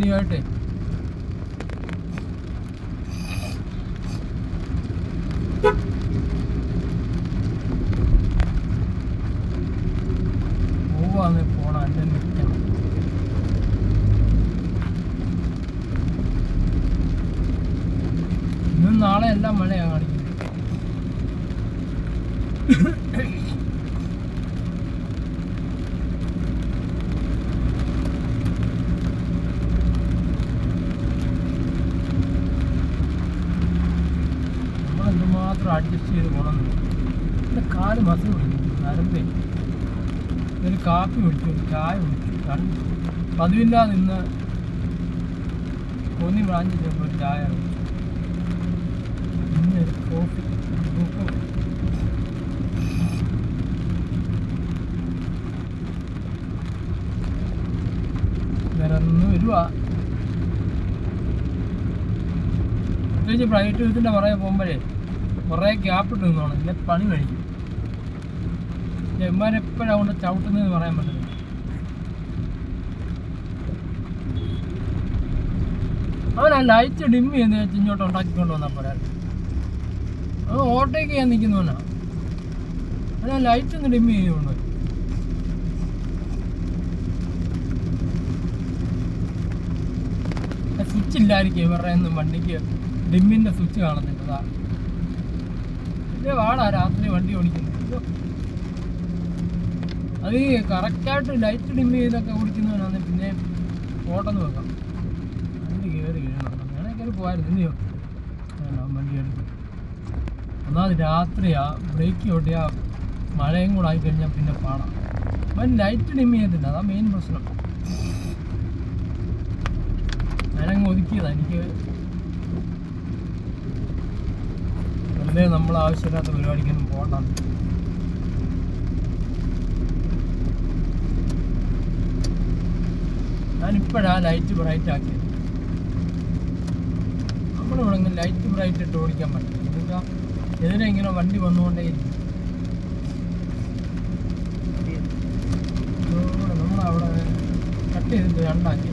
പണിയായിട്ടേ. പോവാന്ന് പോണം, എൻ്റെ നിൽക്കണം. ഇന്നും നാളെ എല്ലാം മഴയാണ് കാണിക്കുന്നത്. നമ്മളെന്തുമാത്രം അഡ്ജസ്റ്റ് ചെയ്ത് പോകണമെന്ന്. എൻ്റെ കാല് മസിൽ പിടിക്കുന്നു, നരമ്പേ. ഒരു കാപ്പി കുടിച്ചു, ഒരു ചായ കുടിച്ചു, പതിവില്ലാതെ ഇന്ന് തോന്നി ബ്രാഞ്ചിൽ ഒരു ചായ കുടിച്ചു. ഇന്ന് ഒരു കോഫി വേറൊന്ന് വരുവാ. പ്രത്യേകിച്ച് പ്രൈവറ്റ് ബസ്സിൻ്റെ പുറകെ പോകുമ്പോഴേ കുറേ ഗ്യാപ്പ് ഇട്ട് നിന്നോണം, ഇല്ല പണി കഴിക്കും. എമ്മാരെപ്പോഴാണ് കൊണ്ട് ചവിട്ടുന്നതെന്ന് പറയാൻ പറ്റില്ല. അവൻ ആ ലൈറ്റ് ഡിം ചെയ്യുന്ന വെച്ച് ഇങ്ങോട്ട് ഉണ്ടാക്കിക്കൊണ്ട് വന്നാൽ പറയാം. അത് ഓട്ടോയ്ക്ക് ചെയ്യാൻ നിൽക്കുന്നവനാ. അവൻ ആ ലൈറ്റ് ഒന്ന് ഡിം ചെയ്യുന്നുണ്ട്. സ്വിച്ച് ഇല്ലായിരിക്കും ഇവരുടെ ഒന്നും വണ്ടിക്ക്, ഡിമ്മിൻ്റെ സ്വിച്ച് കാണത്തില്ലതാ. ഇതേ വാടാ രാത്രി വണ്ടി ഓടിക്കുന്നത്. അത് കറക്റ്റായിട്ട് ലൈറ്റ് ഡിം ചെയ്തൊക്കെ ഓടിക്കുന്നവനാണ്. പിന്നെ ഓട്ടന്ന് വെക്കാം, വണ്ടി കയറി വീഴണം. അങ്ങനെ കയറി പോകായിരുന്നു. എന്തെയോ വണ്ടി എടുക്കും. ഒന്നാമത് രാത്രിയാ, ബ്രേക്ക് ഓട്ടിയാ മഴയും കൂടെ ആയിക്കഴിഞ്ഞാൽ പിന്നെ പാടാം. അവൻ ലൈറ്റ് ഡിം ചെയ്തില്ല, അതാ മെയിൻ പ്രശ്നം. ഞാനങ്ങ് ഒതുക്കിയതാ. എനിക്ക് വെറുതെ നമ്മൾ ആവശ്യമില്ലാത്ത പരിപാടിക്കൊന്നും പോകണ്ട. ഞാനിപ്പോഴാ ലൈറ്റ് ബ്രൈറ്റ് ആക്കിയത്. നമ്മളിവിടെ ലൈറ്റ് ബ്രൈറ്റ് ഇട്ട് ഓടിക്കാൻ പറ്റില്ല. എന്നുവെച്ചാൽ എതിരെ ഇങ്ങനെ വണ്ടി വന്നുകൊണ്ടേയിരിക്കും. നമ്മളവിടെ കട്ട് ചെയ്തിട്ട് രണ്ടാക്കി